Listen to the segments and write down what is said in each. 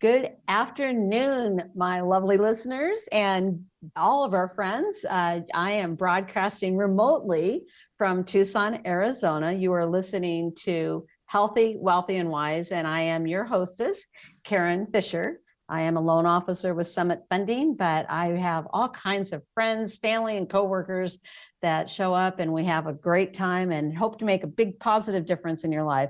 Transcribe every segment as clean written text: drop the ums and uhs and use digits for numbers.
Good afternoon, my lovely listeners and all of our friends. I am broadcasting remotely from Tucson, Arizona. You are listening to Healthy, Wealthy, and Wise, and I am your hostess, Karen Fisher. I am a loan officer with Summit Funding, but I have all kinds of friends, family, and coworkers that show up, and we have a great time and hope to make a big positive difference in your life.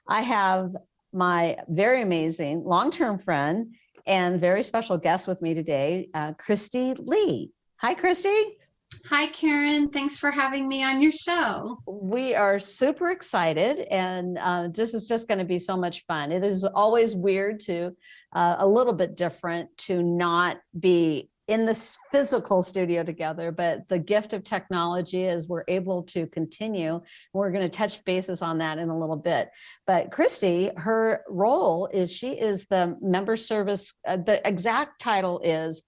I have my very amazing long-term friend and very special guest with me today, Christie Lee. Hi, Christie. Hi, Karen. Thanks for having me on your show. We are super excited, and this is just going to be so much fun. It is always weird to, a little bit different to not be in this physical studio together, but the gift of technology is we're able to continue. We're going to touch bases on that in a little bit. But Christie, her role is she is the member service, the exact title is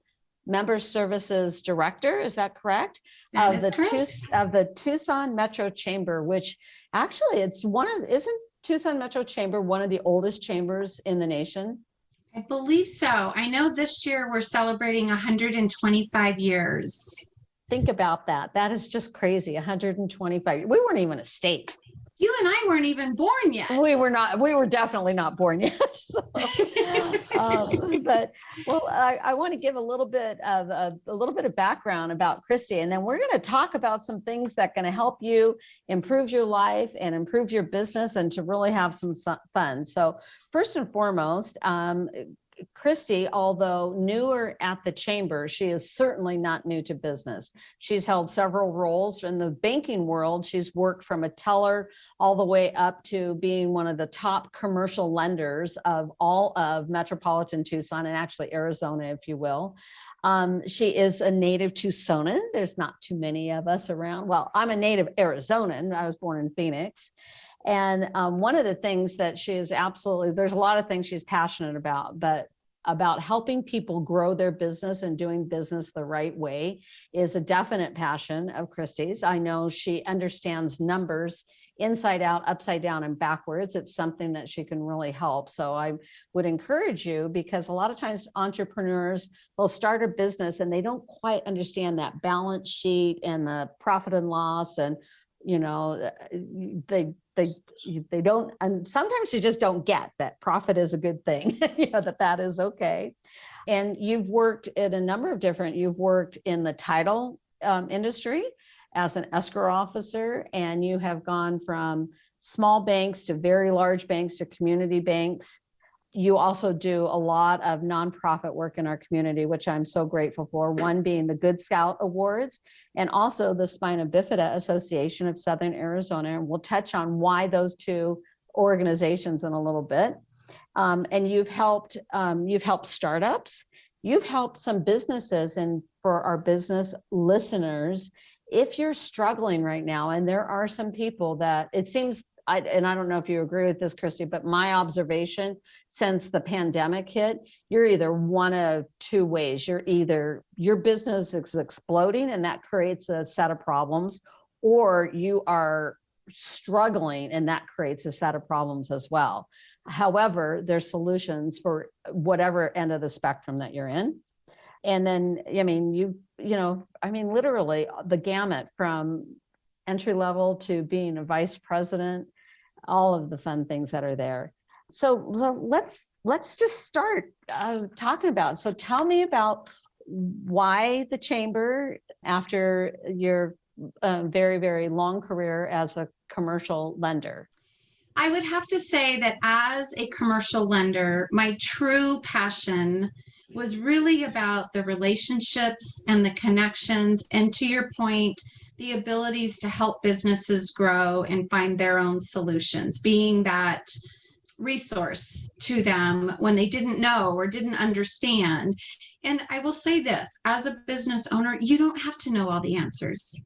Member Services Director, is that correct? That is correct. Of the Tucson Metro Chamber, which actually it's isn't Tucson Metro Chamber one of the oldest chambers in the nation? I believe so. I know this year we're celebrating 125 years. Think about that. That is just crazy. 125. We weren't even a state. You and I weren't even born yet. We were not. We were definitely not born yet. But well, I want to give a little bit of background about Christie, and then we're going to talk about some things that are going to help you improve your life and improve your business, and to really have some fun. So first and foremost, Christie, although newer at the chamber, she is certainly not new to business. She's held several roles in the banking world. She's worked from a teller all the way up to being one of the top commercial lenders of all of metropolitan Tucson, and actually Arizona, if you will. She is a native Tucsonan. There's not too many of us around. Well, I'm a native Arizonan. I was born in Phoenix. And one of the things that she is there's a lot of things she's passionate about, but about helping people grow their business and doing business the right way is a definite passion of Christie's. I know she understands numbers inside out, upside down, and backwards. It's something that she can really help. So I would encourage you, because a lot of times entrepreneurs will start a business and they don't quite understand that balance sheet and the profit and loss, and they don't, and sometimes you just don't get that profit is a good thing, that is okay. And you've worked in a number of you've worked in the title industry as an escrow officer, and you have gone from small banks to very large banks to community banks. You also do a lot of nonprofit work in our community, which I'm so grateful for, one being the Good Scout Awards and also the Spina Bifida Association of Southern Arizona. And we'll touch on why those two organizations in a little bit. And you've helped startups, you've helped some businesses. And for our business listeners, if you're struggling right now, and there are some people that it seems, and I don't know if you agree with this, Christie, but my observation since the pandemic hit, you're either one of two ways. You're either your business is exploding and that creates a set of problems, or you are struggling and that creates a set of problems as well. However, there's solutions for whatever end of the spectrum that you're in. And then, literally the gamut from entry level to being a vice president, all of the fun things that are there. So let's just start talking about. So tell me about why the chamber, after your very, very long career as a commercial lender. I would have to say that as a commercial lender, my true passion was really about the relationships and the connections, and to your point, the abilities to help businesses grow and find their own solutions, being that resource to them when they didn't know or didn't understand. And I will say this, as a business owner, you don't have to know all the answers.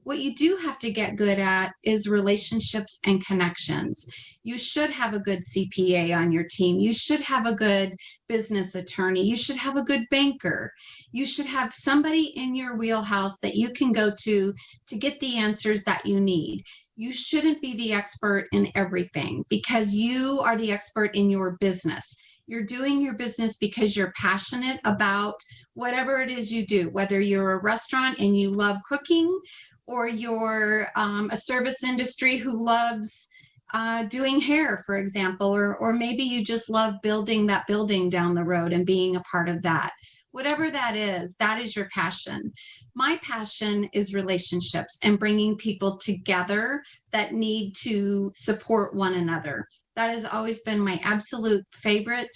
What you do have to get good at is relationships and connections. You should have a good CPA on your team. You should have a good business attorney. You should have a good banker. You should have somebody in your wheelhouse that you can go to get the answers that you need. You shouldn't be the expert in everything because you are the expert in your business. You're doing your business because you're passionate about whatever it is you do, whether you're a restaurant and you love cooking, or you're a service industry who loves doing hair, for example, or maybe you just love building that building down the road and being a part of that. Whatever that is your passion. My passion is relationships and bringing people together that need to support one another. That has always been my absolute favorite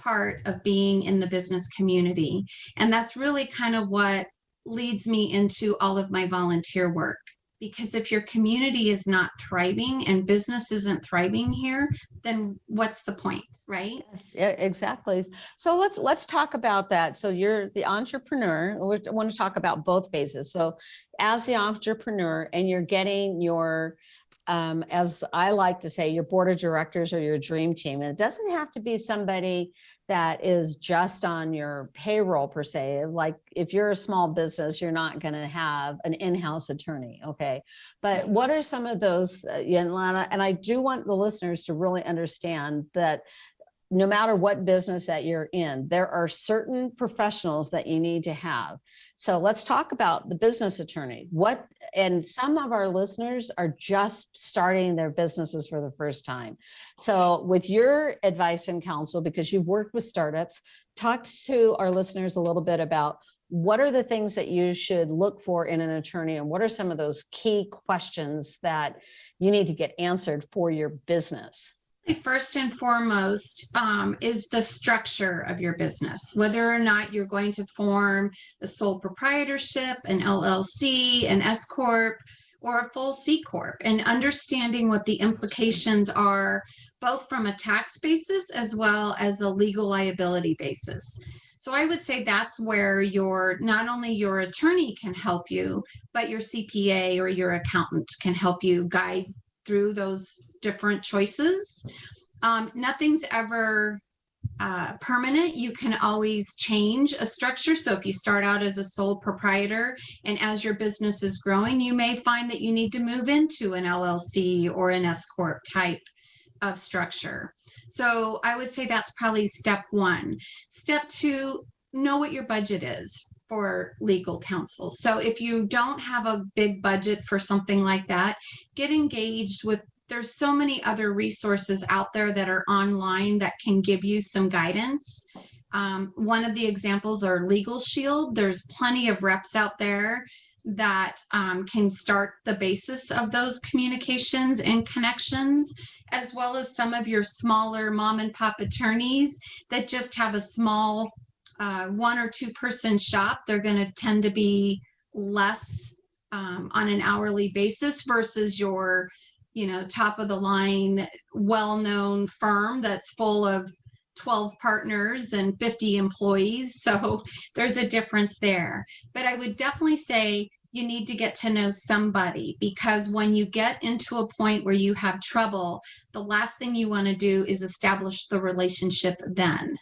part of being in the business community. And that's really kind of what leads me into all of my volunteer work. Because if your community is not thriving and business isn't thriving here, then what's the point, right? Yeah, exactly. So let's talk about that. So you're the entrepreneur. I want to talk about both phases. So as the entrepreneur, and you're getting your as I like to say, your board of directors or your dream team. And it doesn't have to be somebody that is just on your payroll per se. Like if you're a small business, you're not going to have an in-house attorney. Okay. But what are some of those? And I do want the listeners to really understand that no matter what business that you're in, there are certain professionals that you need to have. So let's talk about the business attorney. And some of our listeners are just starting their businesses for the first time. So with your advice and counsel, because you've worked with startups, talk to our listeners a little bit about what are the things that you should look for in an attorney, and what are some of those key questions that you need to get answered for your business? First and foremost is the structure of your business, whether or not you're going to form a sole proprietorship, an LLC, an S Corp, or a full C Corp, and understanding what the implications are, both from a tax basis as well as a legal liability basis. So I would say that's where not only your attorney can help you, but your CPA or your accountant can help you guide through those different choices. Nothing's ever permanent. You can always change a structure. So if you start out as a sole proprietor and as your business is growing, you may find that you need to move into an LLC or an S Corp type of structure. So I would say that's probably step one. Step two, know what your budget is for legal counsel. So if you don't have a big budget for something like that, get engaged with, there's so many other resources out there that are online that can give you some guidance. One of the examples are Legal Shield. There's plenty of reps out there that can start the basis of those communications and connections, as well as some of your smaller mom and pop attorneys that just have a small 1 or 2 person shop. They're going to tend to be less on an hourly basis versus your, top of the line, well-known firm that's full of 12 partners and 50 employees. So there's a difference there. But I would definitely say you need to get to know somebody, because when you get into a point where you have trouble, the last thing you want to do is establish the relationship then.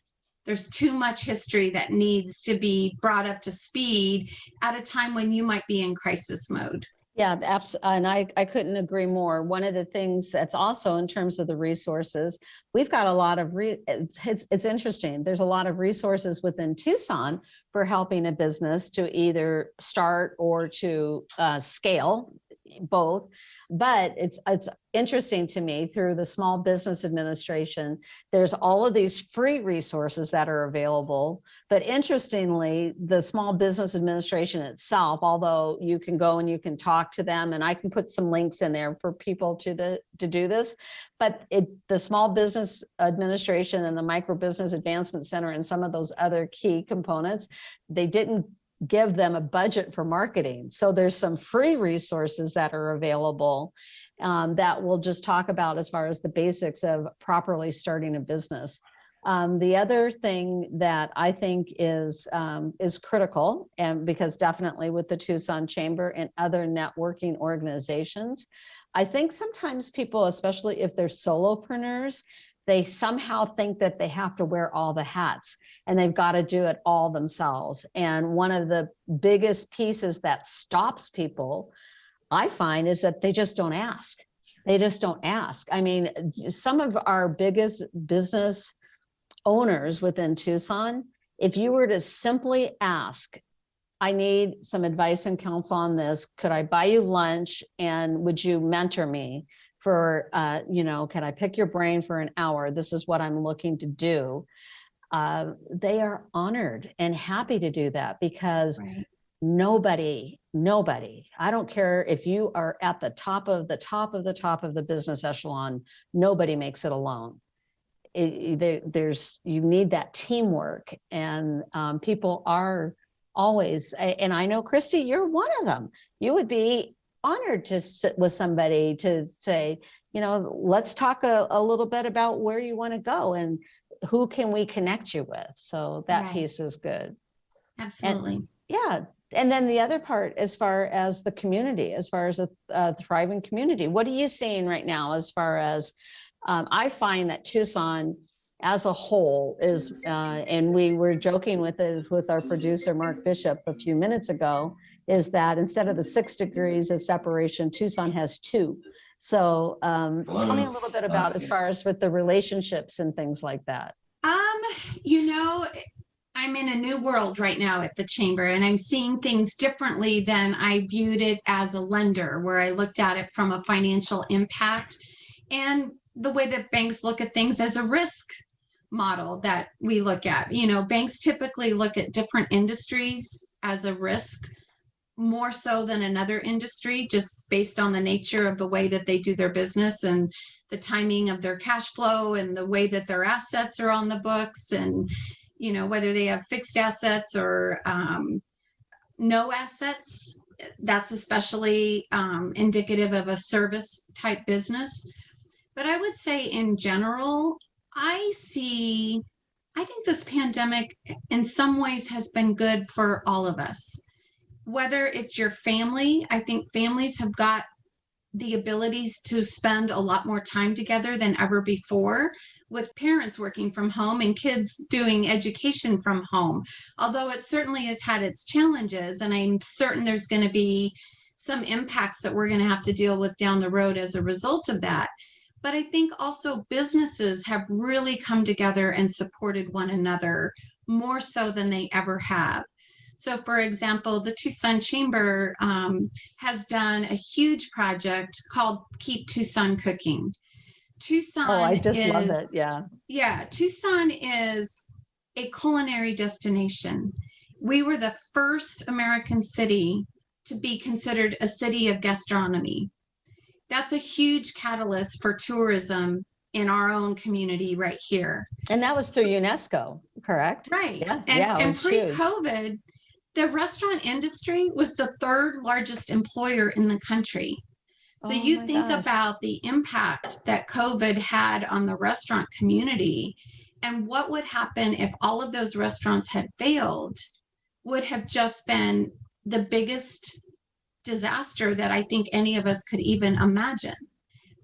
There's too much history that needs to be brought up to speed at a time when you might be in crisis mode. Yeah, absolutely. And I couldn't agree more. One of the things that's also in terms of the resources, we've got a lot of, it's interesting. There's a lot of resources within Tucson for helping a business to either start or to scale, both. But it's interesting to me, through the Small Business Administration, there's all of these free resources that are available. But interestingly, the Small Business Administration itself, although you can go and you can talk to them, and I can put some links in there for people to do this, but the Small Business Administration and the Micro Business Advancement Center and some of those other key components, they didn't give them a budget for marketing. So there's some free resources that are available that we'll just talk about as far as the basics of properly starting a business. The other thing that I think is critical, and because definitely with the Tucson Chamber and other networking organizations, I think sometimes people, especially if they're solopreneurs, they somehow think that they have to wear all the hats and they've got to do it all themselves. And one of the biggest pieces that stops people, I find, is that they just don't ask. They just don't ask. I mean, some of our biggest business owners within Tucson, if you were to simply ask, I need some advice and counsel on this. Could I buy you lunch and would you mentor me for, can I pick your brain for an hour? This is what I'm looking to do. They are honored and happy to do that because nobody, I don't care if you are at the top of the business echelon, nobody makes it alone. You need that teamwork, and people are always, and I know, Christie, you're one of them. You would be honored to sit with somebody to say, let's talk a little bit about where you want to go and who can we connect you with. So that piece is good. Absolutely. And then the other part, as far as the community, as far as a thriving community, what are you seeing right now as far as, I find that Tucson as a whole is, and we were joking with our producer, Mark Bishop, a few minutes ago, is that instead of the 6 degrees of separation, Tucson has 2. So tell me a little bit about as far as with the relationships and things like that. I'm in a new world right now at the chamber, and I'm seeing things differently than I viewed it as a lender, where I looked at it from a financial impact and the way that banks look at things as a risk model that we look at. Banks typically look at different industries as a risk more so than another industry, just based on the nature of the way that they do their business and the timing of their cash flow and the way that their assets are on the books, and whether they have fixed assets or no assets. That's especially indicative of a service type business. But I would say in general, I think this pandemic in some ways has been good for all of us. Whether it's your family, I think families have got the abilities to spend a lot more time together than ever before, with parents working from home and kids doing education from home. Although it certainly has had its challenges, and I'm certain there's going to be some impacts that we're going to have to deal with down the road as a result of that. But I think also businesses have really come together and supported one another more so than they ever have. So, for example, the Tucson Chamber has done a huge project called Keep Tucson Cooking. Tucson I just love it. Yeah, Tucson is a culinary destination. We were the first American city to be considered a city of gastronomy. That's a huge catalyst for tourism in our own community right here. And that was through UNESCO, correct? Right. Yeah. And pre-COVID, the restaurant industry was the 3rd largest employer in the country. So you think about the impact that COVID had on the restaurant community, and what would happen if all of those restaurants had failed would have just been the biggest disaster that I think any of us could even imagine.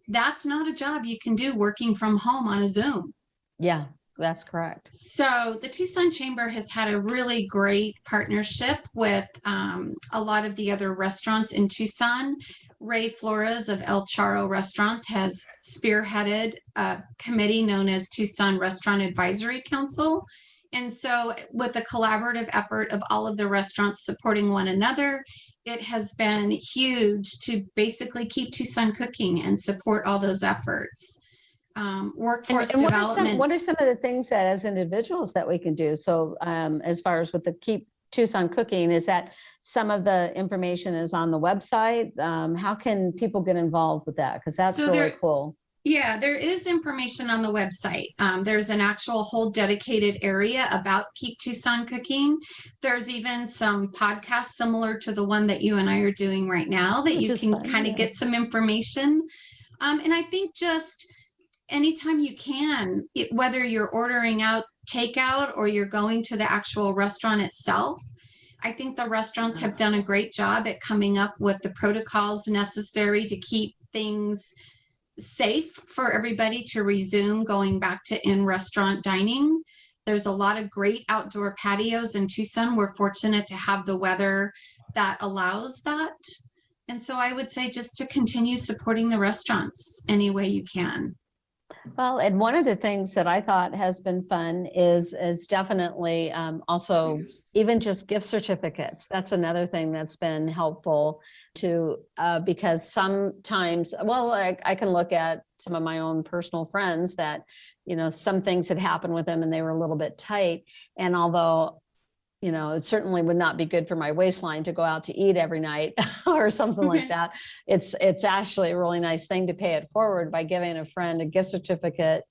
That's not a job you can do working from home on a Zoom. Yeah, that's correct. So the Tucson Chamber has had a really great partnership with a lot of the other restaurants in Tucson. Ray Flores of El Charro Restaurants has spearheaded a committee known as Tucson Restaurant Advisory Council. And so with the collaborative effort of all of the restaurants supporting one another, it has been huge to basically keep Tucson cooking and support all those efforts. Workforce development. What are some of the things that as individuals that we can do? So as far as with the Keep Tucson Cooking, is that some of the information is on the website? How can people get involved with that? Because that's really cool. Yeah, there is information on the website. There's an actual whole dedicated area about Keep Tucson Cooking. There's even some podcasts similar to the one that you and I are doing right now that you can kind of get some information. And I think just anytime you can, whether you're ordering out takeout or you're going to the actual restaurant itself, I think the restaurants have done a great job at coming up with the protocols necessary to keep things safe for everybody to resume going back to in-restaurant dining. There's a lot of great outdoor patios in Tucson. We're fortunate to have the weather that allows that. And so I would say just to continue supporting the restaurants any way you can. Well, and one of the things that I thought has been fun is definitely also even just gift certificates. That's another thing that's been helpful to because sometimes, well, I can look at some of my own personal friends that, some things had happened with them and they were a little bit tight. And although it certainly would not be good for my waistline to go out to eat every night or something like that. It's actually a really nice thing to pay it forward by giving a friend a gift certificate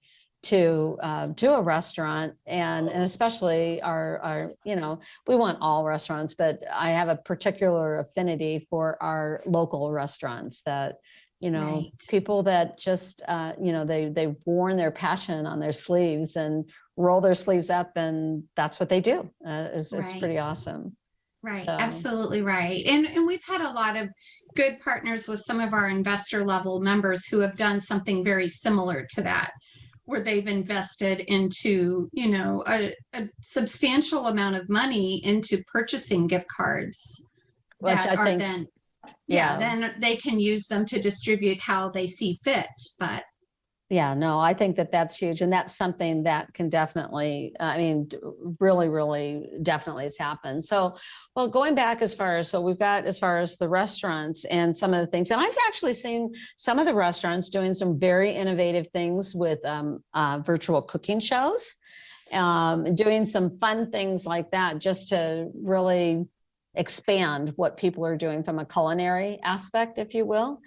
to a restaurant, and especially our we want all restaurants, but I have a particular affinity for our local restaurants that Right. people that just they've worn their passion on their sleeves and roll their sleeves up, and that's what they do. It's pretty Right. awesome. Right, So absolutely right. And we've had a lot of good partners with some of our investor level members who have done something very similar to that, where they've invested into, a substantial amount of money into purchasing gift cards which that I are think, then, yeah, then they can use them to distribute how they see fit. But yeah, no, I think that that's huge. And that's something that can definitely, really, really definitely has happened. So, well, going back so we've got as far as the restaurants and some of the things, and I've actually seen some of the restaurants doing some very innovative things with virtual cooking shows, doing some fun things like that, just to really expand what people are doing from a culinary aspect, if you will.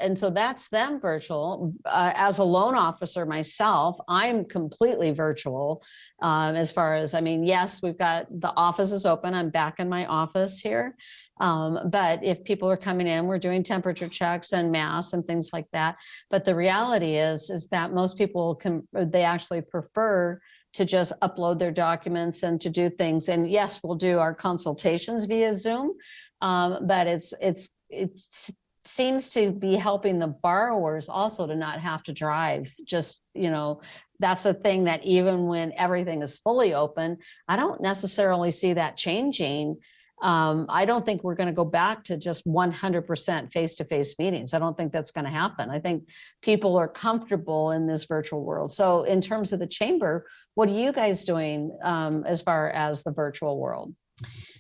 And so that's them virtual. As a loan officer myself, I'm completely virtual. As far as, yes, we've got the office is open. I'm back in my office here. But if people are coming in, we're doing temperature checks and masks and things like that. But the reality is that most people they actually prefer to just upload their documents and to do things. And yes, we'll do our consultations via Zoom. But it's seems to be helping the borrowers also to not have to drive. Just, that's a thing that even when everything is fully open, I don't necessarily see that changing. I don't think we're going to go back to just 100% face-to-face meetings. I don't think that's going to happen. I think people are comfortable in this virtual world. So in terms of the chamber, what are you guys doing as far as the virtual world?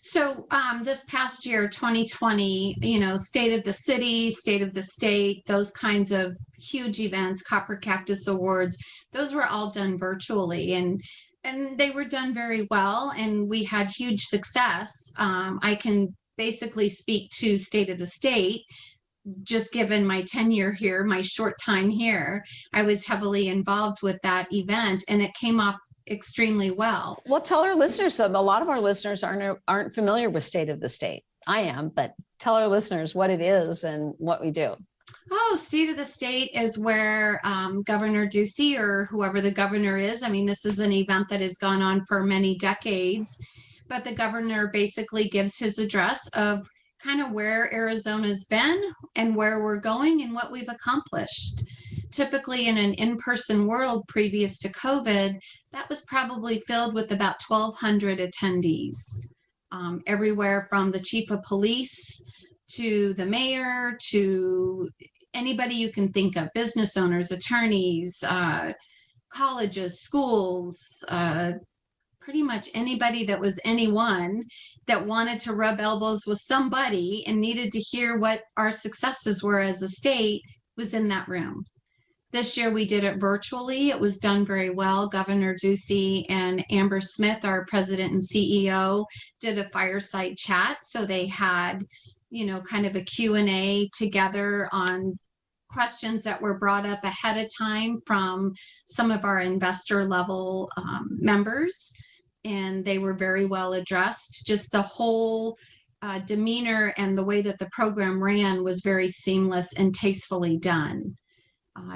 so this past year, 2020, state of the city, state of the state, those kinds of huge events, Copper Cactus Awards, those were all done virtually, and they were done very well, and we had huge success. I can basically speak to state of the state. Just given my tenure here, my short time here, I was heavily involved with that event, and it came off extremely well. Well, tell our listeners, a lot of our listeners aren't familiar with State of the State. I am, but tell our listeners what it is and what we do. Oh, State of the State is where Governor Ducey, or whoever the governor is, this is an event that has gone on for many decades, but the governor basically gives his address of kind of where Arizona's been and where we're going and what we've accomplished. Typically in an in-person world previous to COVID, that was probably filled with about 1,200 attendees, everywhere from the chief of police to the mayor to anybody you can think of, business owners, attorneys, colleges, schools, pretty much anybody that was anyone that wanted to rub elbows with somebody and needed to hear what our successes were as a state was in that room. This year we did it virtually. It was done very well. Governor Ducey and Amber Smith, our president and CEO, did a fireside chat. So they had, kind of a Q&A together on questions that were brought up ahead of time from some of our investor level members. And they were very well addressed. Just the whole demeanor and the way that the program ran was very seamless and tastefully done.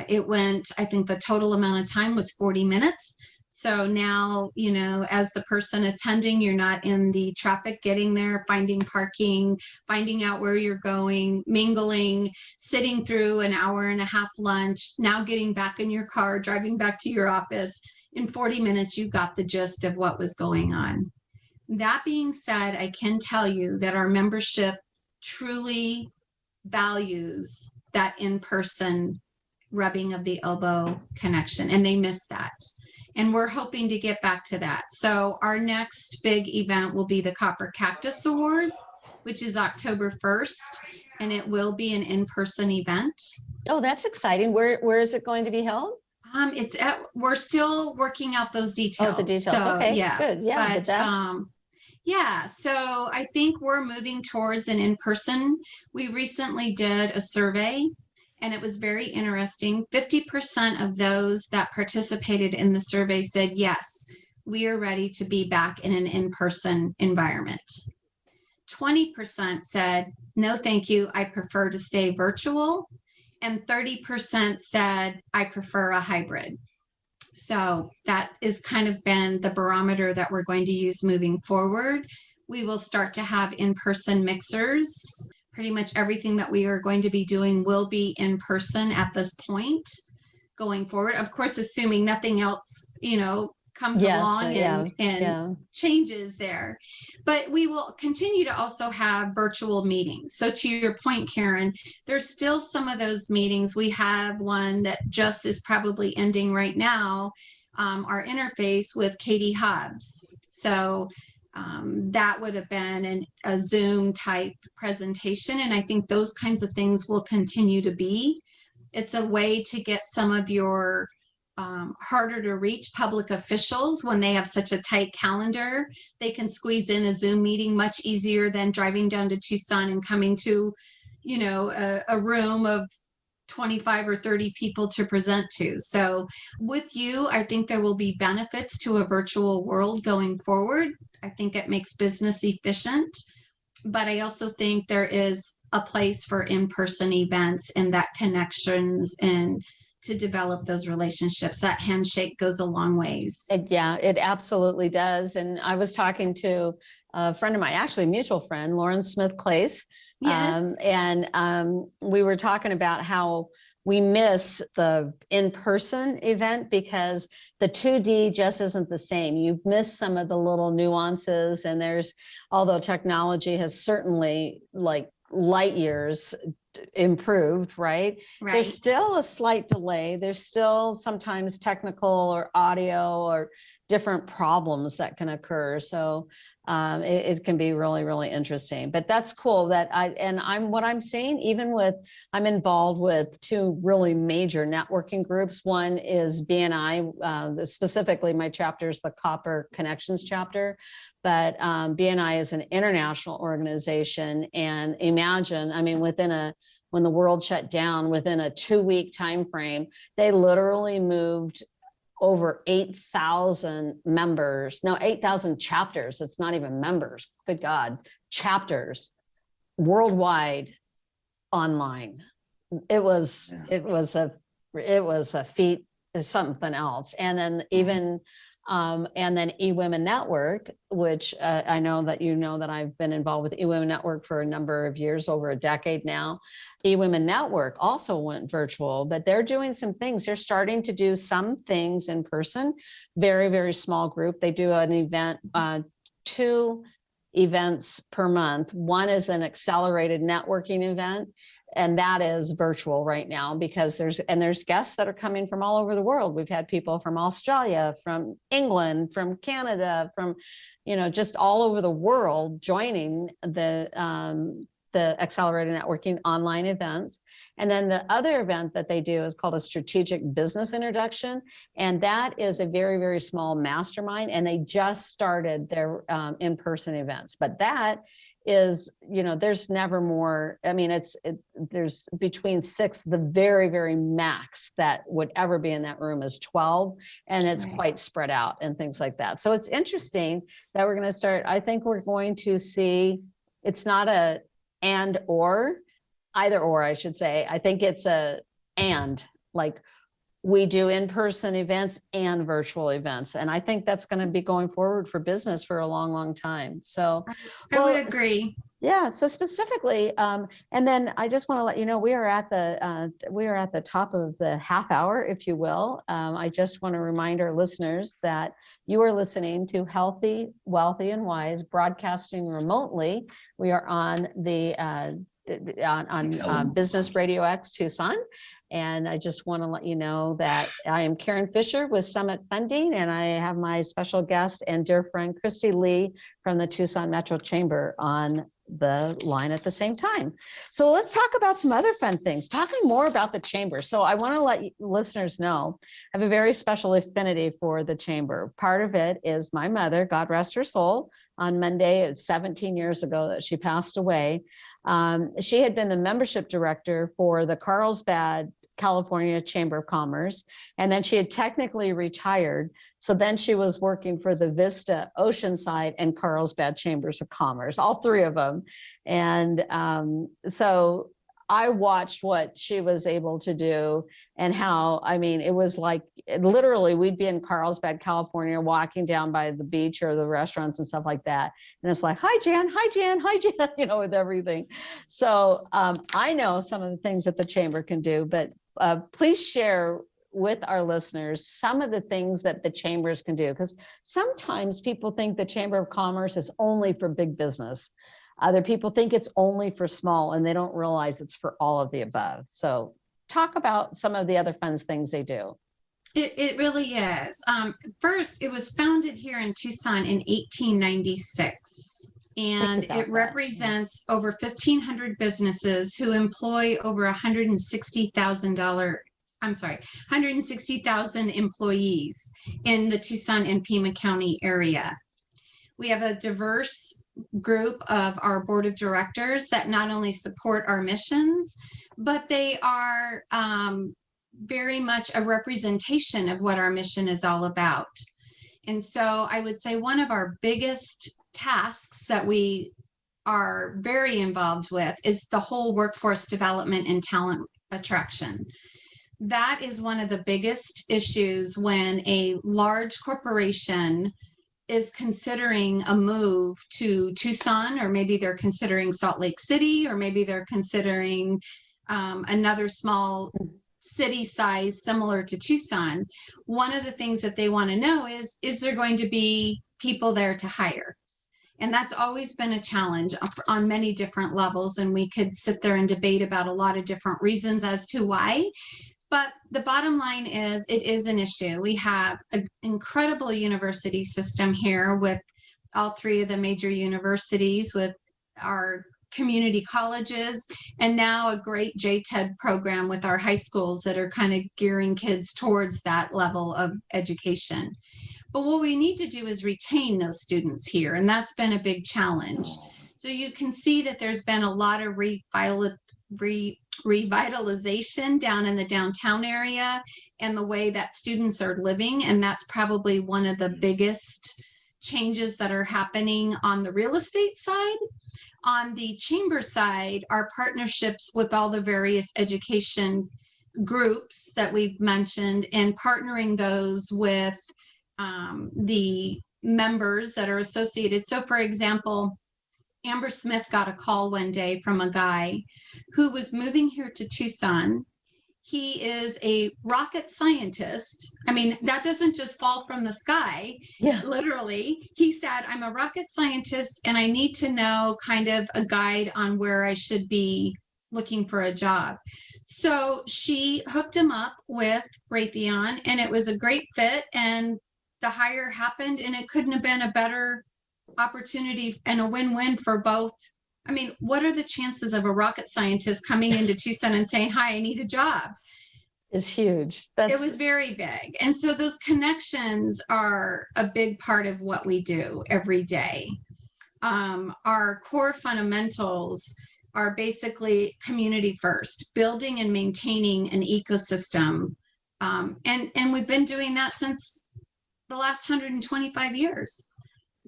It went, I think the total amount of time was 40 minutes. So now, as the person attending, you're not in the traffic getting there, finding parking, finding out where you're going, mingling, sitting through an hour and a half lunch, now getting back in your car, driving back to your office. In 40 minutes, you got the gist of what was going on. That being said, I can tell you that our membership truly values that in-person rubbing of the elbow connection, and they miss that. And we're hoping to get back to that. So our next big event will be the Copper Cactus Awards, which is October 1st, and it will be an in-person event. Oh, that's exciting. Where is it going to be held? We're still working out those details. Oh, the details. So, okay, yeah, good. Yeah, but yeah, so I think we're moving towards an in-person. We recently did a survey, and it was very interesting. 50% of those that participated in the survey said, yes, we are ready to be back in an in-person environment. 20% said, no, thank you, I prefer to stay virtual. And 30% said, I prefer a hybrid. So that is kind of been the barometer that we're going to use moving forward. We will start to have in-person mixers. Pretty much everything that we are going to be doing will be in person at this point going forward. Of course, assuming nothing else, comes along and changes there. But we will continue to also have virtual meetings. So to your point, Karen, there's still some of those meetings. We have one that just is probably ending right now, our interface with Katie Hobbs. So that would have been a Zoom type presentation. And I think those kinds of things will continue to be. It's a way to get some of your harder to reach public officials when they have such a tight calendar. They can squeeze in a Zoom meeting much easier than driving down to Tucson and coming to, a room of 25 or 30 people to present to. So with you, I think there will be benefits to a virtual world going forward. I think it makes business efficient, but I also think there is a place for in-person events and that connections and to develop those relationships. That handshake goes a long ways. It absolutely does. And I was talking to a friend of mine, actually a mutual friend, Lauren Smith Clace. Yes. We were talking about how we miss the in-person event because the 2D just isn't the same. You've missed some of the little nuances, and although technology has certainly like light years improved, right? There's still a slight delay. There's still sometimes technical or audio or different problems that can occur. So it can be really, really interesting. But that's cool that I'm saying, I'm involved with two really major networking groups. One is BNI, specifically my chapter is the Copper Connections chapter. But BNI is an international organization, and imagine, when the world shut down, within a 2-week time frame, they literally moved over 8,000 members. No, 8,000 chapters. It's not even members. Good God, chapters worldwide online. It was a feat, something else. And then even and then eWomen Network, which I know that that I've been involved with eWomen Network for a number of years, over a decade now. eWomen Network also went virtual, but they're doing some things. They're starting to do some things in person, very, very small group. They do an event, 2 events per month. One is an accelerated networking event, and that is virtual right now because there's guests that are coming from all over the world. We've had people from Australia, from England, from Canada, from, just all over the world joining the accelerated networking online events. And then the other event that they do is called a strategic business introduction. And that is a very, very small mastermind. And they just started their in-person events. But that is, there's never more. There's between 6, the very, very max that would ever be in that room is 12. And it's quite spread out and things like that. So it's interesting that we're going to start. I think we're going to see, it's not a and or, either or, I should say. I think it's like we do in-person events and virtual events. And I think that's going to be going forward for business for a long, long time. So I would agree. Yeah. So specifically, and then I just want to let you know, we are at the top of the half hour, if you will. I just want to remind our listeners that you are listening to Healthy, Wealthy, and Wise, broadcasting remotely. We are on the on Business RadioX Tucson. And I just want to let you know that I am Karen Fisher with Summit Funding, and I have my special guest and dear friend, Christie Lee from the Tucson Metro Chamber on the line at the same time. So let's talk about some other fun things, talking more about the chamber. So I want to let listeners know, I have a very special affinity for the chamber. Part of it is my mother, God rest her soul. On Monday, it's 17 years ago that she passed away. She had been the membership director for the Carlsbad, California Chamber of Commerce, and then she had technically retired. So then she was working for the Vista, Oceanside, and Carlsbad Chambers of Commerce, all three of them. And so I watched what she was able to do and how, I mean, it was like, literally, we'd be in Carlsbad, California, walking down by the beach or the restaurants and stuff like that. And it's like, hi, Jan, hi, Jan, hi, Jan, you know, with everything. So I know some of the things that the chamber can do, but please share with our listeners some of the things that the chambers can do, because sometimes people think the Chamber of Commerce is only for big business. Other people think it's only for small, and they don't realize it's for all of the above. So talk about some of the other fun things they do. It really is. First, it was founded here in Tucson in 1896. And it represents over 1,500 businesses who employ over 160,000 employees in the Tucson and Pima County area. We have a diverse group of our board of directors that not only support our missions, but they are very much a representation of what our mission is all about. And so I would say one of our biggest tasks that we are very involved with is the whole workforce development and talent attraction. That is one of the biggest issues when a large corporation is considering a move to Tucson, or maybe they're considering Salt Lake City, or maybe they're considering another small city size similar to Tucson. One of the things that they want to know is there going to be people there to hire? And that's always been a challenge on many different levels. And we could sit there and debate about a lot of different reasons as to why. But the bottom line is, it is an issue. We have an incredible university system here with all three of the major universities, with our community colleges, and now a great JTED program with our high schools that are kind of gearing kids towards that level of education. But what we need to do is retain those students here, and that's been a big challenge. So you can see that there's been a lot of revitalization down in the downtown area and the way that students are living, and that's probably one of the biggest changes that are happening on the real estate side. On the chamber side, our partnerships with all the various education groups that we've mentioned, and partnering those with the members that are associated. So for example, Amber Smith got a call one day from a guy who was moving here to Tucson. He is a rocket scientist. I mean, that doesn't just fall from the sky. Yeah. Literally, he said, I'm a rocket scientist and I need to know kind of a guide on where I should be looking for a job. So she hooked him up with Raytheon, and it was a great fit, and the hire happened, and it couldn't have been a better opportunity and a win-win for both. I mean, what are the chances of a rocket scientist coming into Tucson and saying, hi, I need a job? It's huge. It was very big. And so those connections are a big part of what we do every day. Our core fundamentals are basically community first, building and maintaining an ecosystem. And we've been doing that since the last 125 years.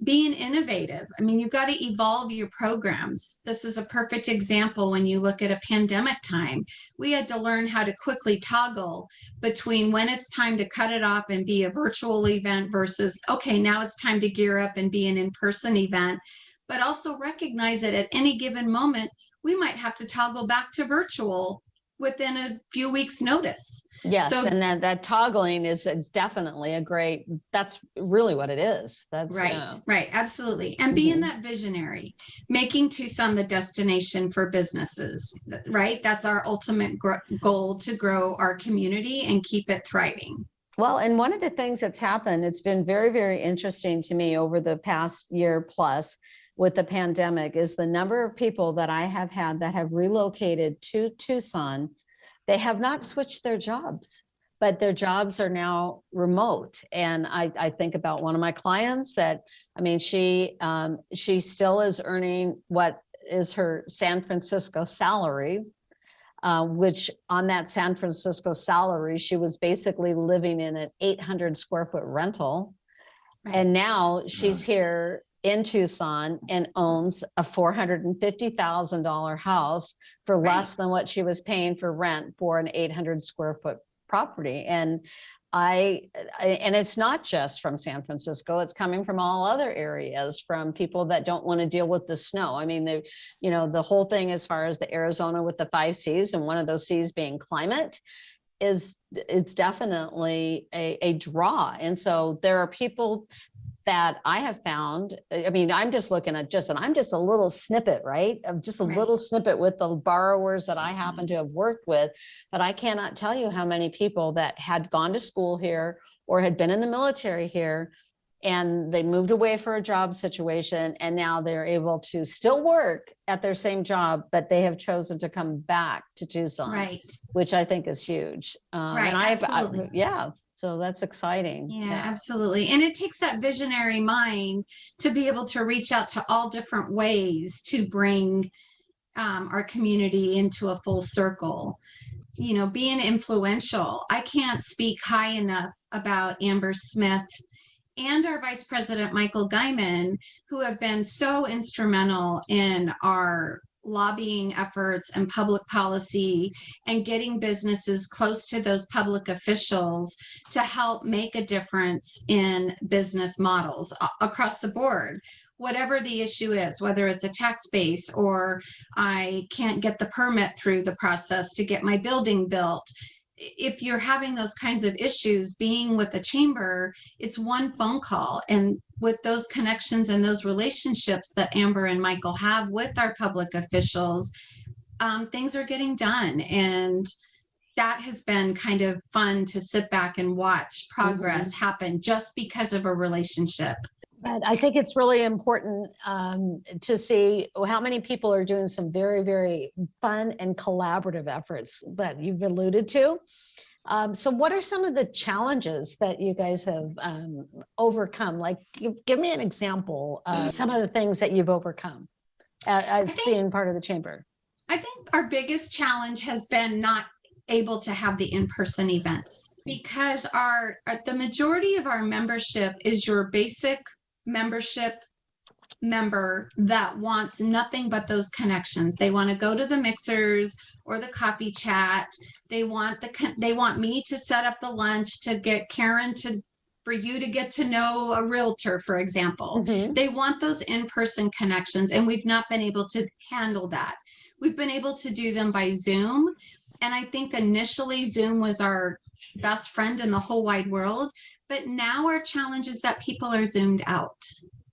Being innovative. I mean, you've got to evolve your programs. This is a perfect example when you look at a pandemic time. We had to learn how to quickly toggle between when it's time to cut it off and be a virtual event versus, okay, now it's time to gear up and be an in-person event, but also recognize that at any given moment, we might have to toggle back to virtual within a few weeks notice. Yes, So, and that toggling is definitely that's really what it is. That's right, absolutely. And being that visionary, making Tucson the destination for businesses, right? That's our ultimate goal, to grow our community and keep it thriving. Well, and one of the things that's happened, it's been very, very interesting to me over the past year plus with the pandemic, is the number of people that I have had that have relocated to Tucson. They have not switched their jobs, but their jobs are now remote. And I think about one of my clients that, I mean, she still is earning what is her San Francisco salary, which on that San Francisco salary, she was basically living in an 800 square foot rental. Right. And now she's here in Tucson and owns a $450,000 house for less than what she was paying for rent for an 800 square foot property. And and it's not just from San Francisco, it's coming from all other areas, from people that don't want to deal with the snow. I mean, the whole thing as far as the Arizona with the 5 C's, and one of those C's being climate, it's definitely a draw. And so there are people that I have found, I mean, I'm just looking at I'm just a little snippet, right? Of just a little snippet with the borrowers that I happen to have worked with, but I cannot tell you how many people that had gone to school here or had been in the military here, and they moved away for a job situation, and now they're able to still work at their same job, but they have chosen to come back to Tucson, which I think is huge. And absolutely. So that's exciting. Yeah, absolutely. And it takes that visionary mind to be able to reach out to all different ways to bring our community into a full circle. Being influential. I can't speak high enough about Amber Smith and our Vice President, Michael Guyman, who have been so instrumental in our lobbying efforts and public policy and getting businesses close to those public officials to help make a difference in business models across the board. Whatever the issue is, whether it's a tax base or I can't get the permit through the process to get my building built. If you're having those kinds of issues, being with the chamber, it's one phone call. And with those connections and those relationships that Amber and Michael have with our public officials, things are getting done. And that has been kind of fun to sit back and watch progress happen just because of a relationship. But I think it's really important to see how many people are doing some very, very fun and collaborative efforts that you've alluded to. So what are some of the challenges that you guys have overcome? Like, give me an example of some of the things that you've overcome being part of the chamber. I think our biggest challenge has been not able to have the in-person events, because the majority of our membership is your basic membership member that wants nothing but those connections. They want to go to the mixers or the coffee chat. They want me to set up the lunch, to get Karen for you to get to know a realtor, for example. They want those in-person connections, and we've not been able to handle that. We've been able to do them by Zoom. And I think initially Zoom was our best friend in the whole wide world. But now our challenge is that people are Zoomed out.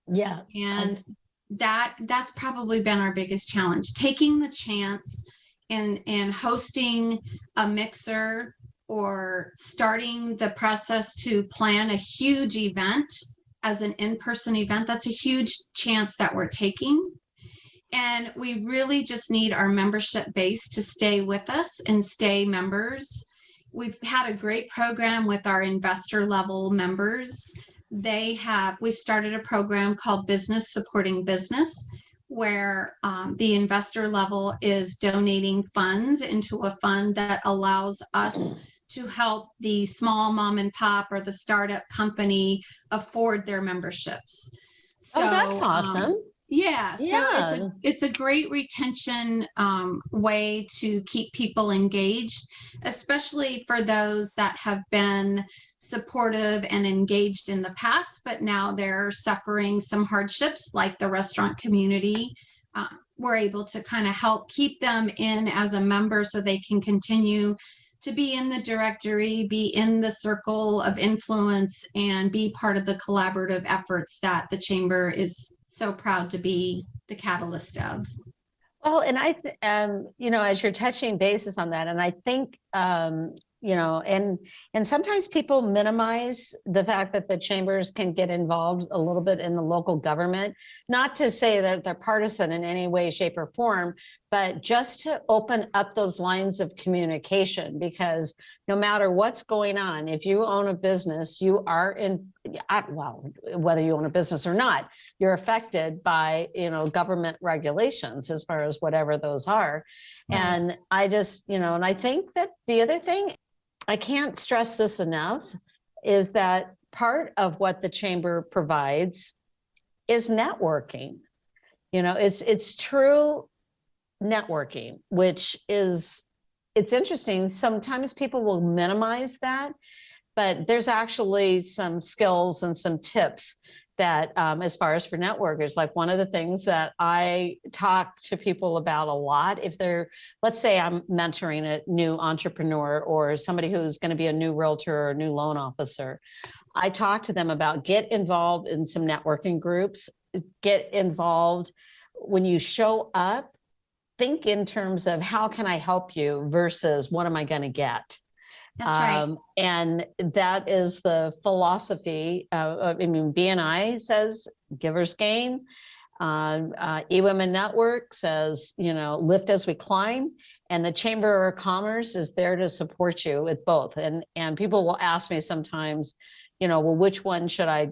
Yeah. And that's probably been our biggest challenge. Taking the chance and hosting a mixer or starting the process to plan a huge event as an in-person event, that's a huge chance that we're taking. And we really just need our membership base to stay with us and stay members. We've had a great program with our investor level members. We've started a program called Business Supporting Business, where the investor level is donating funds into a fund that allows us to help the small mom and pop or the startup company afford their memberships. So, that's awesome. So it's a great retention way to keep people engaged, especially for those that have been supportive and engaged in the past, but now they're suffering some hardships, like the restaurant community. we're able to kind of help keep them in as a member so they can continue to be in the directory, be in the circle of influence, and be part of the collaborative efforts that the chamber is so proud to be the catalyst of. Well, and as you're touching bases on that, and I think, and sometimes people minimize the fact that the chambers can get involved a little bit in the local government, not to say that they're partisan in any way, shape, or form, but just to open up those lines of communication, because no matter what's going on, if you own a business, you are whether you own a business or not, you're affected by, government regulations as far as whatever those are. Right. And I just, and I think that the other thing, I can't stress this enough, is that part of what the chamber provides is networking. It's true networking, which is, it's interesting. Sometimes people will minimize that, but there's actually some skills and some tips that as far as for networkers, like one of the things that I talk to people about a lot, if they're, let's say I'm mentoring a new entrepreneur or somebody who's going to be a new realtor or a new loan officer, I talk to them about get involved in some networking groups, get involved when you show up, think in terms of how can I help you versus what am I going to get? That's right. And that is the philosophy. BNI says givers gain. eWomen Network says, lift as we climb. And the Chamber of Commerce is there to support you with both. And people will ask me sometimes, well, which one should I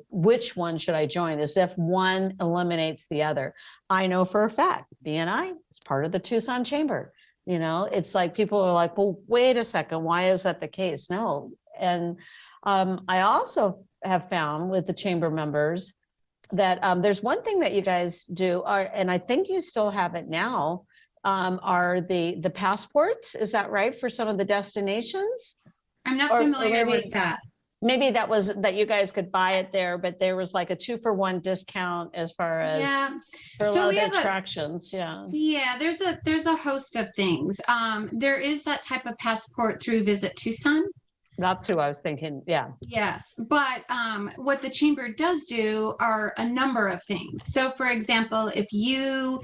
join? As if one eliminates the other. I know for a fact, BNI is part of the Tucson Chamber. It's like people are like, well, wait a second, why is that the case? No. And I also have found with the chamber members that there's one thing that you guys do, and I think you still have it now, are the passports. Is that right, for some of the destinations? I'm not familiar with that. Maybe that was that you guys could buy it there, but there was like a 2-for-1 discount as far as for a lot of the attractions. Yeah, there's a host of things. There is that type of passport through Visit Tucson. That's who I was thinking. Yeah. Yes, but what the chamber does do are a number of things. So, for example, if you,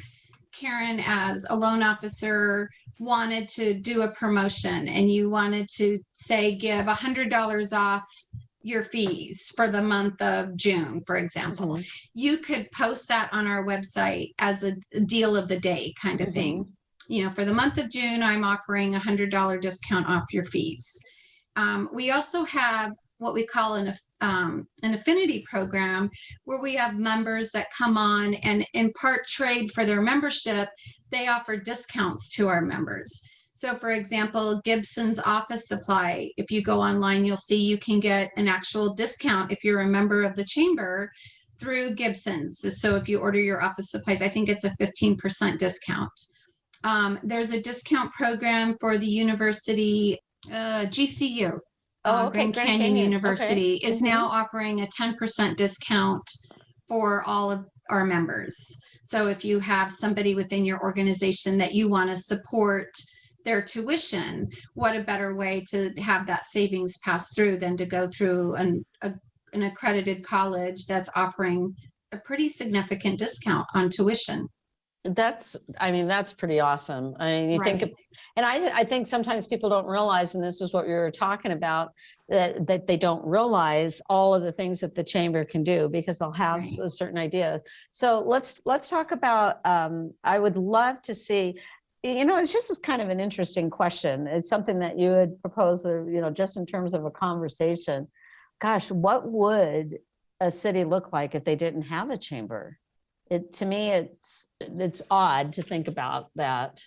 Karen, as a loan officer, wanted to do a promotion and you wanted to say give $100 off your fees for the month of June, for example, you could post that on our website as a deal of the day kind of thing. For the month of June, I'm offering $100 discount off your fees. We also have what we call an affinity program, where we have members that come on and impart trade for their membership. They offer discounts to our members. So, for example, Gibson's office supply, if you go online, you'll see you can get an actual discount if you're a member of the chamber through Gibson's. So if you order your office supplies, I think it's a 15% discount. There's a discount program for the university, GCU. Grand Canyon University is now offering a 10% discount for all of our members. So if you have somebody within your organization that you want to support their tuition, what a better way to have that savings pass through than to go through an accredited college that's offering a pretty significant discount on tuition. That's pretty awesome. You think, and I think sometimes people don't realize, and this is what we were talking about, that they don't realize all of the things that the chamber can do, because they'll have a certain idea. So let's talk about, I would love to see, it's just kind of an interesting question. It's something that you had proposed, just in terms of a conversation. Gosh, what would a city look like if they didn't have a chamber? To me, it's odd to think about that.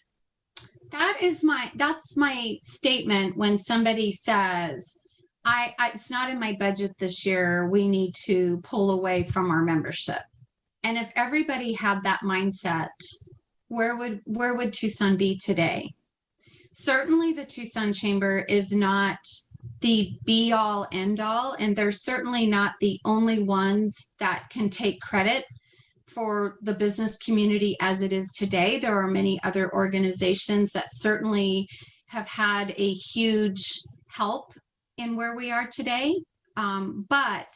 That's my statement when somebody says, it's not in my budget this year, we need to pull away from our membership. And if everybody had that mindset, where would Tucson be today? Certainly the Tucson Chamber is not the be all end all, and they're certainly not the only ones that can take credit for the business community as it is today. There are many other organizations that certainly have had a huge help in where we are today. But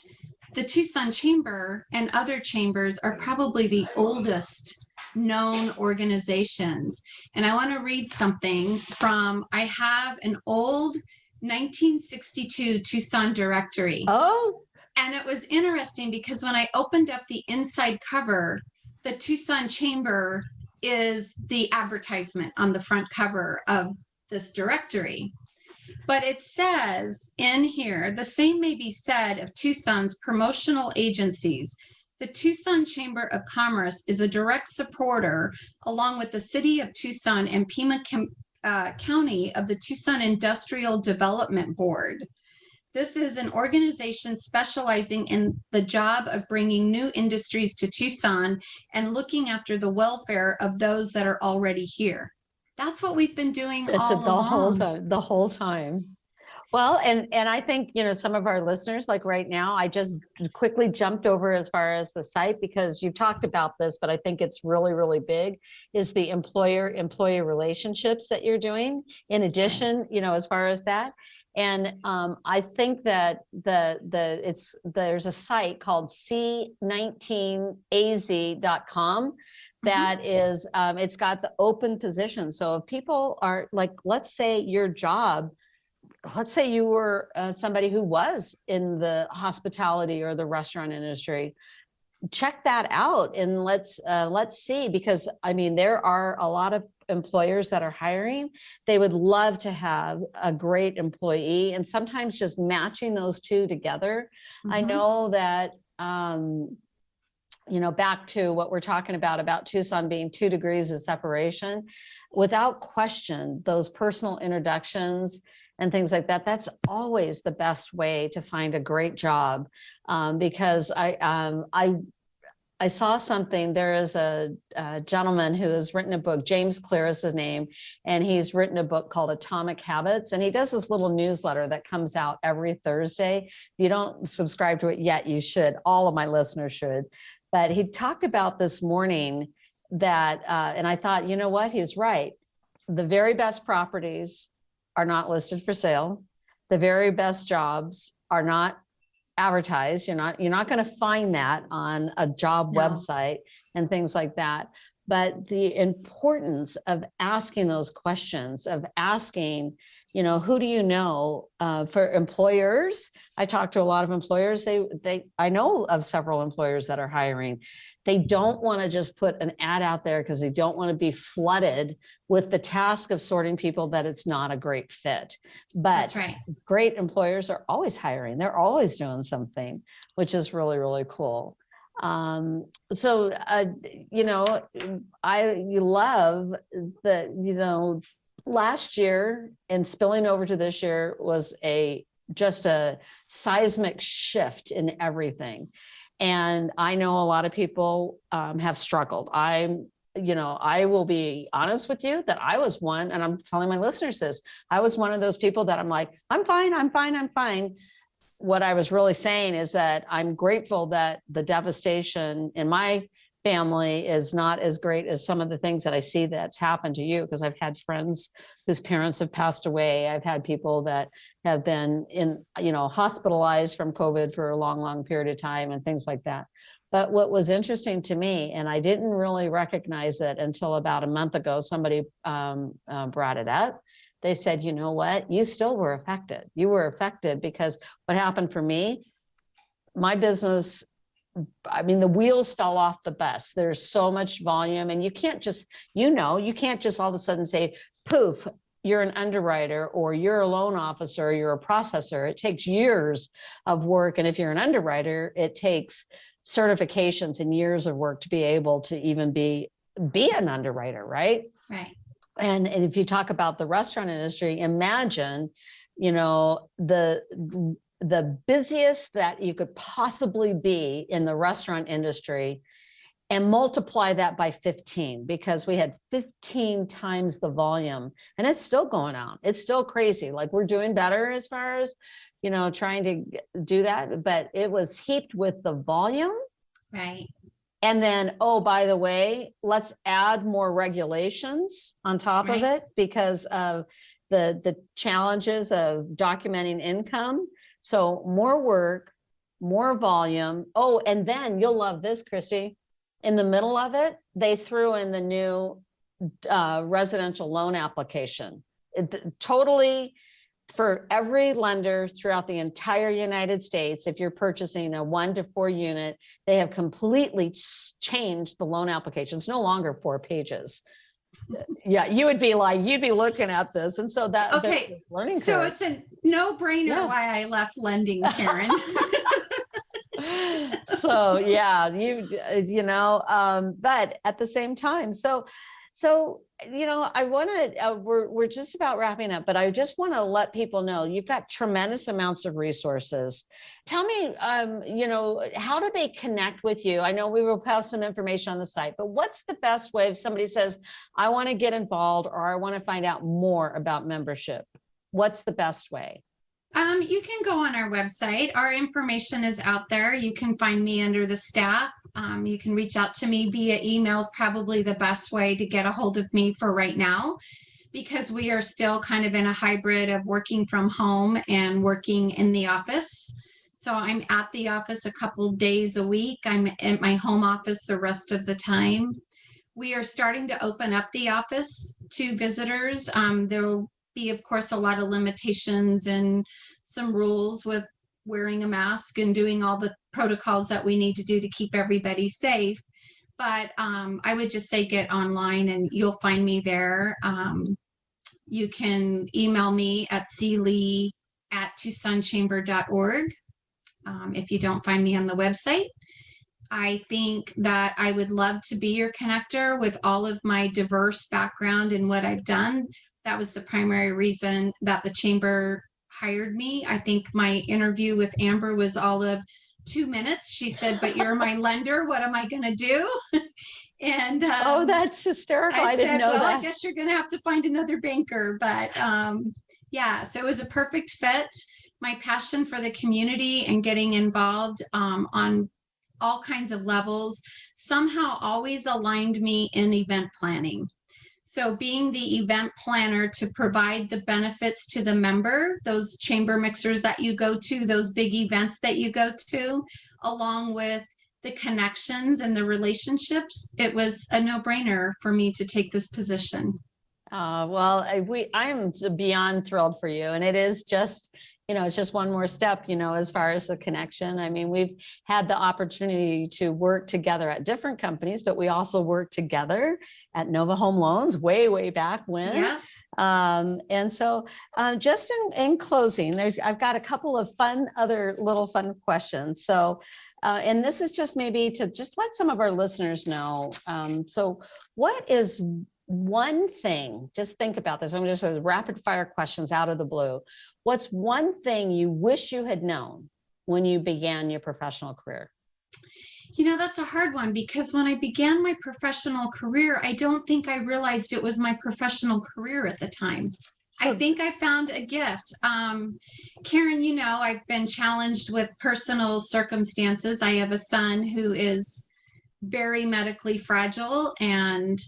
the Tucson Chamber and other chambers are probably the oldest known organizations. And I want to read something from, I have an old 1962 Tucson directory. Oh, And it was interesting because when I opened up the inside cover, the Tucson Chamber is the advertisement on the front cover of this directory. But it says in here, the same may be said of Tucson's promotional agencies. The Tucson Chamber of Commerce is a direct supporter, along with the city of Tucson and Pima County, of the Tucson Industrial Development Board. This is an organization specializing in the job of bringing new industries to Tucson and looking after the welfare of those that are already here. That's what we've been doing all along. The whole time. Well, and I think, you know, some of our listeners, like right now, I just quickly jumped over as far as the site, because you've talked about this, but I think it's really, really big, is the employer-employee relationships that you're doing in addition, you know, as far as that. And I think that there's a site called c19az.com that is, it's got the open position. So if people are like, let's say your job, let's say you were somebody who was in the hospitality or the restaurant industry, check that out and let's see, because I mean, there are a lot of employers that are hiring. They would love to have a great employee, and sometimes just matching those two together. I know that, you know, back to what we're talking about Tucson being 2 degrees of separation, without question, those personal introductions and things like that, that's always the best way to find a great job. Because I saw something, there is a gentleman who has written a book, James Clear is his name, and he's written a book called Atomic Habits, and he does this little newsletter that comes out every Thursday. If you don't subscribe to it yet, you should. All of my listeners should. But he talked about this morning that, and I thought, you know what, he's right. The very best properties are not listed for sale. The very best jobs are not advertised. You're not going to find that on a job website and things like that. But the importance of asking those questions, of asking, you know, who do you know? For employers, I talk to a lot of employers. I know of several employers that are hiring. They don't want to just put an ad out there because they don't want to be flooded with the task of sorting people that it's not a great fit. But that's right. Great employers are always hiring. They're always doing something, which is really, really cool. So, you know, I love that, you know, last year and spilling over to this year was just a seismic shift in everything. And I know a lot of people have struggled. I will be honest with you that I was one, and I'm telling my listeners this, I was one of those people that I'm like, I'm fine. What I was really saying is that I'm grateful that the devastation in my family is not as great as some of the things that I see that's happened to you, because I've had friends whose parents have passed away. I've had people that have been hospitalized from COVID for a long, long period of time and things like that. But what was interesting to me, and I didn't really recognize it until about a month ago, somebody brought it up. They said, you know what, you still were affected. You were affected because what happened for me, my business, I mean, the wheels fell off the bus. There's so much volume, and you can't just all of a sudden say, poof, you're an underwriter or you're a loan officer, or you're a processor. It takes years of work. And if you're an underwriter, it takes certifications and years of work to be able to even be an underwriter, right? Right. And if you talk about the restaurant industry, imagine, you know, the busiest that you could possibly be in the restaurant industry, and multiply that by 15, because we had 15 times the volume, and it's still going on. It's still crazy. Like, we're doing better as far as, you know, trying to do that, but it was heaped with the volume. Right. And then, oh, by the way, let's add more regulations on top of it because of the challenges of documenting income. So more work, more volume. Oh, and then you'll love this, Christie. In the middle of it, they threw in the new residential loan application. Totally for every lender throughout the entire United States. If you're purchasing a 1 to 4 unit, they have completely changed the loan application. It's no longer 4 pages. Yeah, you'd be looking at this. And so that, okay, this learning curve. So it's a no-brainer why I left lending, Karen. So yeah, but at the same time, so I want to, we're just about wrapping up, but I just want to let people know you've got tremendous amounts of resources. Tell me, how do they connect with you? I know we will have some information on the site, but what's the best way if somebody says, I want to get involved or I want to find out more about membership? What's the best way? You can go on our website. Our information is out there. You can find me under the staff. You can reach out to me via email is probably the best way to get a hold of me for right now, because we are still kind of in a hybrid of working from home and working in the office. So I'm at the office a couple days a week. I'm at my home office the rest of the time. We are starting to open up the office to visitors. There will be, of course, a lot of limitations and some rules with wearing a mask and doing all the protocols that we need to do to keep everybody safe. But I would just say get online and you'll find me there. You can email me at clee@tucsonchamber.org if you don't find me on the website. I think that I would love to be your connector with all of my diverse background and what I've done. That was the primary reason that the chamber hired me. I think my interview with Amber was all of 2 minutes. She said, but you're my lender. What am I going to do? And oh, that's hysterical. I didn't know that. I guess you're going to have to find another banker. But yeah, so it was a perfect fit. My passion for the community and getting involved on all kinds of levels somehow always aligned me in event planning. So being the event planner to provide the benefits to the member, those chamber mixers that you go to, those big events that you go to, along with the connections and the relationships, it was a no-brainer for me to take this position. Well, I am beyond thrilled for you. And it is just, it's just one more step, as far as the connection. I mean, we've had the opportunity to work together at different companies, but we also worked together at Nova Home Loans way back when. Yeah. And so just in closing, I've got a couple of other little fun questions. So, and this is just maybe to just let some of our listeners know. So what is one thing, just think about this. I'm just rapid fire questions out of the blue. What's one thing you wish you had known when you began your professional career? That's a hard one, because when I began my professional career, I don't think I realized it was my professional career at the time. I think I found a gift. Karen, I've been challenged with personal circumstances. I have a son who is very medically fragile. And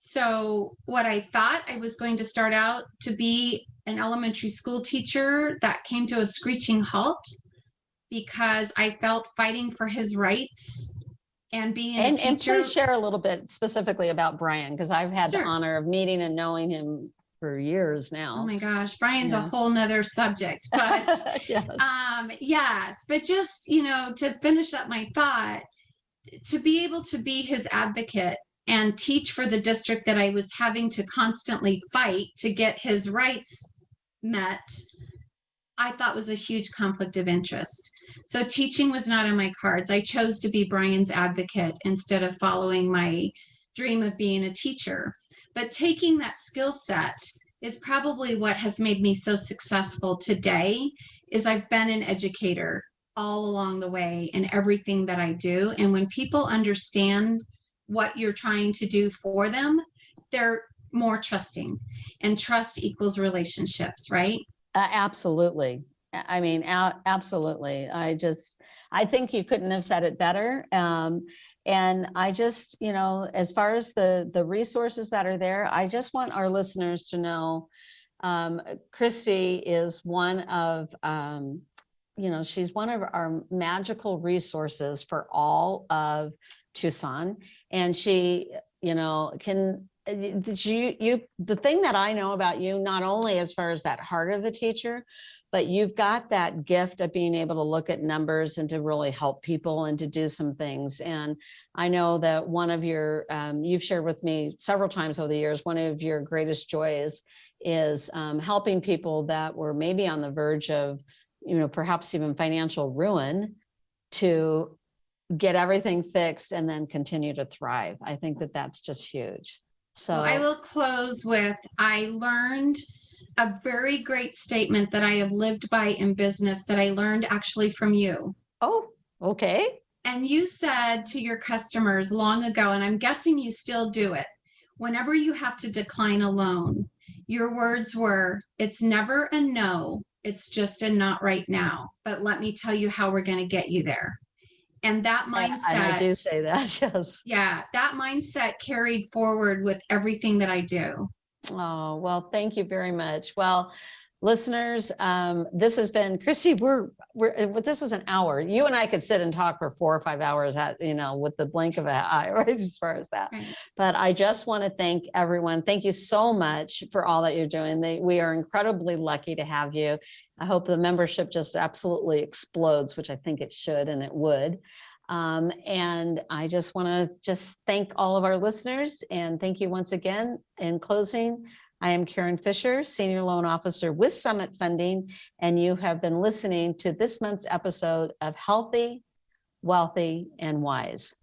so what I thought I was going to start out to be an elementary school teacher, that came to a screeching halt because I felt fighting for his rights and being a teacher. And please share a little bit specifically about Brian, because I've had the honor of meeting and knowing him for years now. Oh my gosh, Brian's a whole nother subject, but yes, but just, to finish up my thought, to be able to be his advocate and teach for the district that I was having to constantly fight to get his rights met, I thought was a huge conflict of interest. So teaching was not on my cards. I chose to be Brian's advocate instead of following my dream of being a teacher. But taking that skill set is probably what has made me so successful today, is I've been an educator all along the way in everything that I do. And when people understand what you're trying to do for them, they're more trusting, and trust equals relationships, right? Absolutely. I mean, absolutely. I think you couldn't have said it better. And I just, as far as the resources that are there, I just want our listeners to know, Christie is one of, she's one of our magical resources for all of Tucson. And she, can, the thing that I know about you, not only as far as that heart of the teacher, but you've got that gift of being able to look at numbers and to really help people and to do some things. And I know that one of your, you've shared with me several times over the years, one of your greatest joys is helping people that were maybe on the verge of, perhaps even financial ruin, to get everything fixed and then continue to thrive. I think that that's just huge. So well, I will close with, I learned a very great statement that I have lived by in business that I learned actually from you. Oh, okay. And you said to your customers long ago, and I'm guessing you still do it, whenever you have to decline a loan, your words were, it's never a no, it's just a not right now. But let me tell you how we're going to get you there. And that mindset, and I do say that, yes. Yeah, that mindset carried forward with everything that I do. Oh, well, thank you very much. Well, listeners, this has been Christie. This is an hour. You and I could sit and talk for 4 or 5 hours with the blink of an eye, right? As far as that. Right. But I just want to thank everyone. Thank you so much for all that you're doing. We are incredibly lucky to have you. I hope the membership just absolutely explodes, which I think it should, and it would. And I just want to thank all of our listeners, and thank you once again. In closing, I am Karen Fisher, Senior Loan Officer with Summit Funding, and you have been listening to this month's episode of Healthy, Wealthy, and Wise.